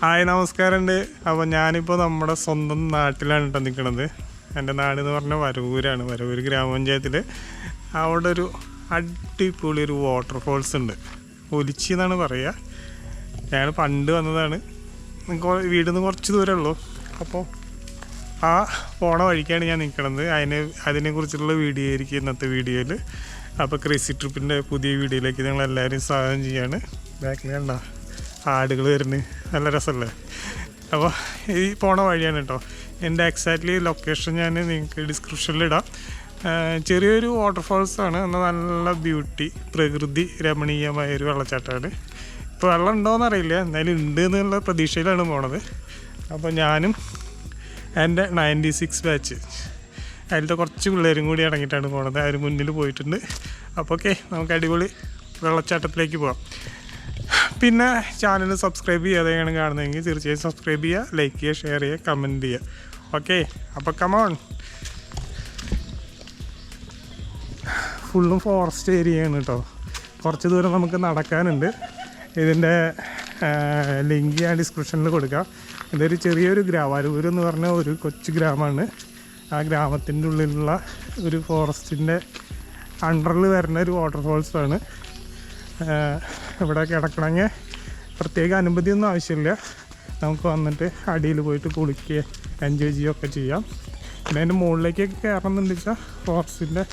Hi നമസ്കാരമുണ്ട്. അപ്പോൾ ഞാനിപ്പോൾ നമ്മുടെ സ്വന്തം നാട്ടിലാണ് കേട്ടോ നിൽക്കുന്നത്. എൻ്റെ നാടെന്ന് പറഞ്ഞാൽ വരവൂരാണ്. വരവൂർ ഗ്രാമപഞ്ചായത്തിൽ അവിടെ ഒരു അടിപൊളി ഒരു വാട്ടർഫോൾസ് ഉണ്ട്. ഒലിച്ചി എന്നാണ് പറയുക. ഞാൻ പണ്ട് വന്നതാണ്. വീട്ടിൽ നിന്ന് കുറച്ച് ദൂരമേ ഉള്ളൂ. അപ്പോൾ ആ പോണ വഴിക്കാണ് ഞാൻ നിൽക്കുന്നത്. അതിനെക്കുറിച്ചുള്ള വീഡിയോ ആയിരിക്കും ഇന്നത്തെ വീഡിയോയിൽ. അപ്പോൾ ക്രേസി ട്രിപ്പിൻ്റെ പുതിയ വീഡിയോയിലേക്ക് ഞങ്ങളെല്ലാവരും സ്വാഗതം ചെയ്യാണ്. ബാക്കിൽ കണ്ട ആടുകൾ വരുന്നത് നല്ല രസമല്ലേ. അപ്പോൾ ഈ പോണ വഴിയാണ് കേട്ടോ. എൻ്റെ എക്സാക്ട്ലി ലൊക്കേഷൻ ഞാൻ നിങ്ങൾക്ക് ഡിസ്ക്രിപ്ഷനിലിടാം. ചെറിയൊരു വാട്ടർഫോൾസാണ്. എന്നാൽ നല്ല ബ്യൂട്ടി, പ്രകൃതി രമണീയമായൊരു വെള്ളച്ചാട്ടമാണ്. ഇപ്പോൾ വെള്ളം ഉണ്ടോയെന്ന് അറിയില്ല, എന്നാലും ഉണ്ട് എന്നുള്ള പ്രതീക്ഷയിലാണ് പോണത്. അപ്പോൾ ഞാനും എൻ്റെ 96 ബാച്ച് അതിലത്തെ കുറച്ച് പിള്ളേരും കൂടി ഇറങ്ങിയിട്ടാണ് പോണത്. അവർ മുന്നിൽ പോയിട്ടുണ്ട്. അപ്പോൾ ഓക്കെ, നമുക്ക് അടിപൊളി വെള്ളച്ചാട്ടത്തിലേക്ക് പോകാം. പിന്നെ ചാനൽ സബ്സ്ക്രൈബ് ചെയ്യാതെയാണ് കാണുന്നതെങ്കിൽ തീർച്ചയായും സബ്സ്ക്രൈബ് ചെയ്യുക, ലൈക്ക് ചെയ്യുക, ഷെയർ ചെയ്യുക, കമൻറ്റ് ചെയ്യുക. ഓക്കെ, അപ്പോൾ കമോൺ. ഫുള്ളും ഫോറസ്റ്റ് ഏരിയയാണ് കേട്ടോ. കുറച്ച് ദൂരം നമുക്ക് നടക്കാനുണ്ട്. ഇതിൻ്റെ ലിങ്ക് ഞാൻ ഡിസ്ക്രിപ്ഷനിൽ കൊടുക്കാം. ഇതൊരു ചെറിയൊരു വരവൂർ എന്ന് പറഞ്ഞ ഒരു കൊച്ചു ഗ്രാമമാണ്. ആ ഗ്രാമത്തിൻ്റെ ഉള്ളിലുള്ള ഒരു ഫോറസ്റ്റിൻ്റെ അണ്ടറിൽ വരുന്ന ഒരു വാട്ടർഫോൾസാണ്. ഇവിടെ കിടക്കണമെങ്കിൽ പ്രത്യേക അനുമതിയൊന്നും ആവശ്യമില്ല. നമുക്ക് വന്നിട്ട് അടിയിൽ പോയിട്ട് കുളിക്കുകയോ എൻജോയ് ചെയ്യുകയൊക്കെ ചെയ്യാം. പിന്നെ അതിൻ്റെ മുകളിലേക്കൊക്കെ കയറണമെന്ന് വെച്ചാൽ ഫോറസ്റ്റിൻ്റെ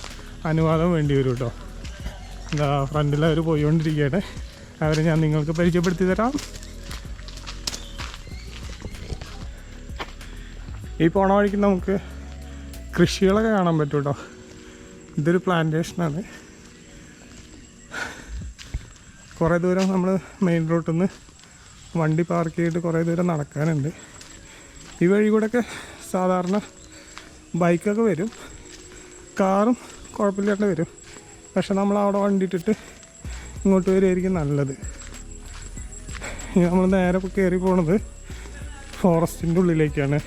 അനുവാദം വേണ്ടി വരും കേട്ടോ. എന്താ ഫ്രണ്ടിൽ അവർ പോയിക്കൊണ്ടിരിക്കുകയാണ്. അവരെ ഞാൻ നിങ്ങൾക്ക് പരിചയപ്പെടുത്തി തരാം. ഈ പോണ വഴിക്ക് നമുക്ക് കൃഷികളൊക്കെ കാണാൻ പറ്റും കേട്ടോ. ഇതൊരു പ്ലാന്റേഷനാണ്. കുറേ ദൂരം നമ്മൾ മെയിൻ റോട്ടിൽ നിന്ന് വണ്ടി പാർക്ക് ചെയ്തിട്ട് കുറേ ദൂരം നടക്കാനുണ്ട്. ഈ വഴി കൂടെയൊക്കെ സാധാരണ ബൈക്കൊക്കെ വരും, കാറും കുഴപ്പമില്ലാണ്ട് വരും. പക്ഷെ നമ്മൾ അവിടെ വണ്ടി ഇട്ടിട്ട് ഇങ്ങോട്ട് വരുമായിരിക്കും നല്ലത്. നമ്മൾ നേരെ കയറി പോണത് ഫോറസ്റ്റിൻ്റെ ഉള്ളിലേക്കാണ്.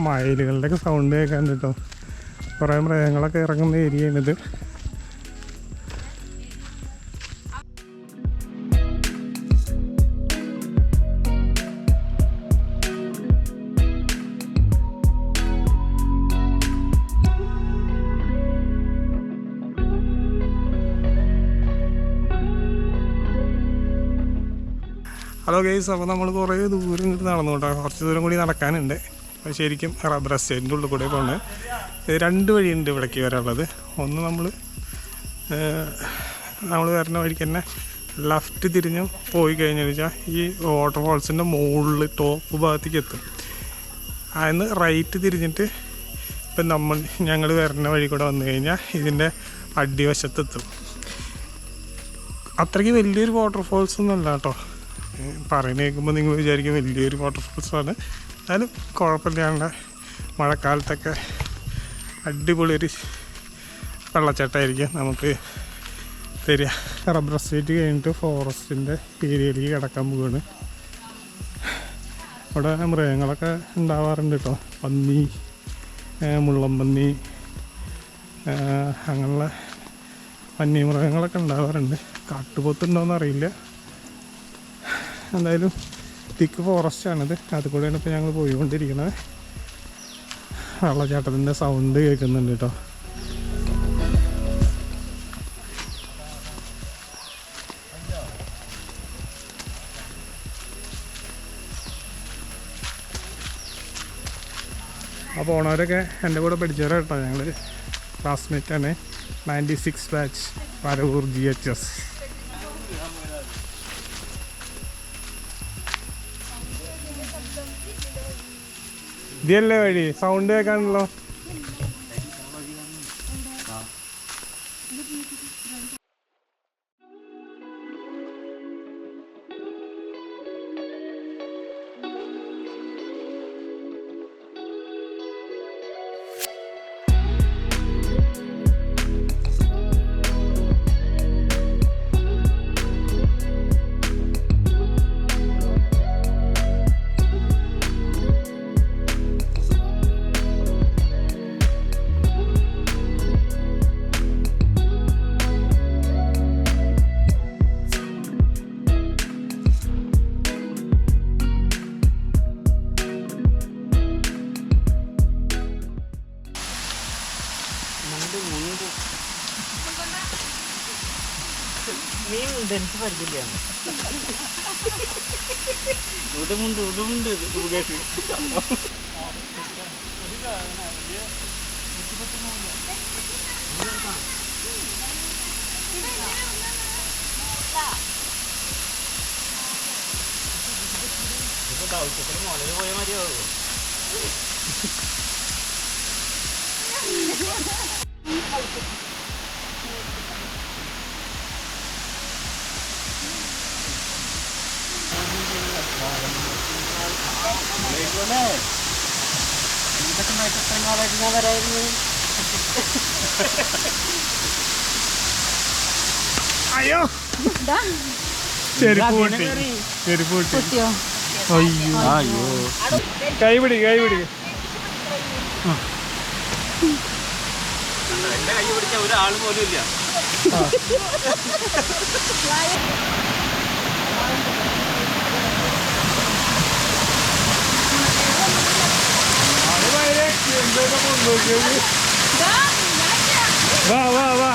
മയിലുകളുടെയൊക്കെ സൗണ്ട് കേൾക്കാൻ കേട്ടോ. കുറേ മൃഗങ്ങളൊക്കെ ഇറങ്ങുന്ന ഏരിയയാണിത്. ഹലോ ഗൈസ്, അപ്പോൾ നമ്മൾ കുറേ ദൂരം ഇങ്ങോട്ട് നടന്നു കേട്ടോ. കുറച്ച് ദൂരം കൂടി നടക്കാനുണ്ട്. ശരിക്കും റബ്ബർ എസ്റ്റേറ്റിൻ്റെ ഉള്ളിൽ കൂടെ പോകുന്നത്. രണ്ട് വഴിയുണ്ട് ഇവിടേക്ക് വരാനുള്ളത്. ഒന്ന് നമ്മൾ വരുന്ന വഴിക്ക് തന്നെ ലെഫ്റ്റ് തിരിഞ്ഞ് പോയി കഴിഞ്ഞാൽ വെച്ചാൽ ഈ വാട്ടർഫോൾസിൻ്റെ മുകളിൽ ടോപ്പ് ഭാഗത്തേക്ക് എത്തും. അതിന് റൈറ്റ് തിരിഞ്ഞിട്ട് ഇപ്പം ഞങ്ങൾ വരുന്ന വഴി കൂടെ വന്നു കഴിഞ്ഞാൽ ഇതിൻ്റെ അടിവശത്തെത്തും. അത്രയ്ക്ക് വലിയൊരു വാട്ടർഫോൾസ് ഒന്നുമല്ല കേട്ടോ. പറയുന്ന കേൾക്കുമ്പോൾ നിങ്ങൾ വിചാരിക്കും വലിയൊരു വാട്ടർഫോൾസാണ്. എന്നാലും കുഴപ്പമില്ലാണ്ട് മഴക്കാലത്തൊക്കെ അടിപൊളിയൊരു വെള്ളച്ചാട്ടമായിരിക്കും നമുക്ക് തരിക. റബ്ബർ എസ്റ്റേറ്റ് കഴിഞ്ഞിട്ട് ഫോറസ്റ്റിൻ്റെ ഏരിയയിലേക്ക് കിടക്കാൻ പോവുകയാണ്. അവിടെ മൃഗങ്ങളൊക്കെ ഉണ്ടാവാറുണ്ട് കേട്ടോ. പന്നി, മുള്ളൻപന്നി, അങ്ങനെയുള്ള വന്യമൃഗങ്ങളൊക്കെ ഉണ്ടാവാറുണ്ട്. കാട്ടുപോത്തുണ്ടോയെന്ന് അറിയില്ല. എന്തായാലും തിക്ക് ഫോറസ്റ്റാണിത്. അതുകൂടെയാണ് ഇപ്പോൾ ഞങ്ങൾ പോയിക്കൊണ്ടിരിക്കുന്നത്. വെള്ളച്ചാട്ടത്തിൻ്റെ സൗണ്ട് കേൾക്കുന്നുണ്ട് കേട്ടോ. ആ പോണവരൊക്കെ എൻ്റെ കൂടെ പഠിച്ചവരാ കേട്ടോ. ഞങ്ങൾ ക്ലാസ്മേറ്റാണ്. 96 ബാച്ച് വരവൂർ GHS. ഇതല്ലേ വഴി? സൗണ്ട് കേൾക്കാണല്ലോ. എനിക്ക് പരിചയമില്ല. ഉടുമുണ്ട് ഉടുമുണ്ട് മുകേഷ്. ഇപ്പൊ ദൗത്യത്തിൽ മുളക് പോയ മതിയാവോ? ഞാൻ വരായിരുന്നു. അയ്യോ ചെരുപ്പ് പൊട്ടി. ചെരുപ്പ് പൊട്ടി. അയ്യോ അയ്യോ കൈ പിടി കൈ പിടി. എന്റെ കൈ പിടിച്ച ഒരാൾ പോലും ഇല്ല. വാ വാ വാ.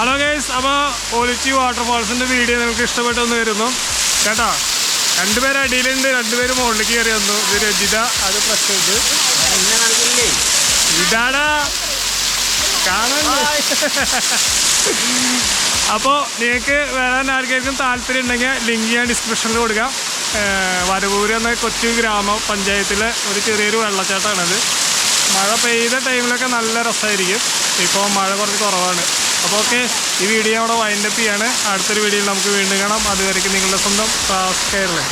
ഹലോ ഗൈസ്, അപ്പോൾ ഒലിച്ചി വാട്ടർഫാൾസിൻ്റെ വീഡിയോ നിങ്ങൾക്ക് ഇഷ്ടപ്പെട്ടെന്ന് വരുന്നു കേട്ടോ. രണ്ടുപേര് അടിയിലുണ്ട്, രണ്ടുപേര് മുകളിലേക്ക് കയറി വന്നു. ഇത് രജിത, അത് പ്രശ്നമുണ്ട്. ഇതാടാ കാണാൻ. അപ്പോൾ നിങ്ങൾക്ക് വരാൻ ആർക്കാർക്കും താല്പര്യം ഉണ്ടെങ്കിൽ ലിങ്ക് ഞാൻ ഡിസ്ക്രിപ്ഷനിൽ കൊടുക്കാം. വരവൂർ എന്ന കൊച്ചു ഗ്രാമപഞ്ചായത്തിലെ ഒരു ചെറിയൊരു വെള്ളച്ചാട്ടമാണത്. മഴ പെയ്ത ടൈമിലൊക്കെ നല്ല രസമായിരിക്കും. ഇപ്പോൾ മഴ കുറച്ച് കുറവാണ്. അപ്പോൾ ഓക്കെ, ഈ വീഡിയോ അവിടെ വൈൻഡപ്പ് ചെയ്യാണ്. അടുത്തൊരു വീഡിയോയിൽ നമുക്ക് വീണ്ടും കാണാം. അതുവരേക്കും നിങ്ങളുടെ സ്വന്തം കേരളം.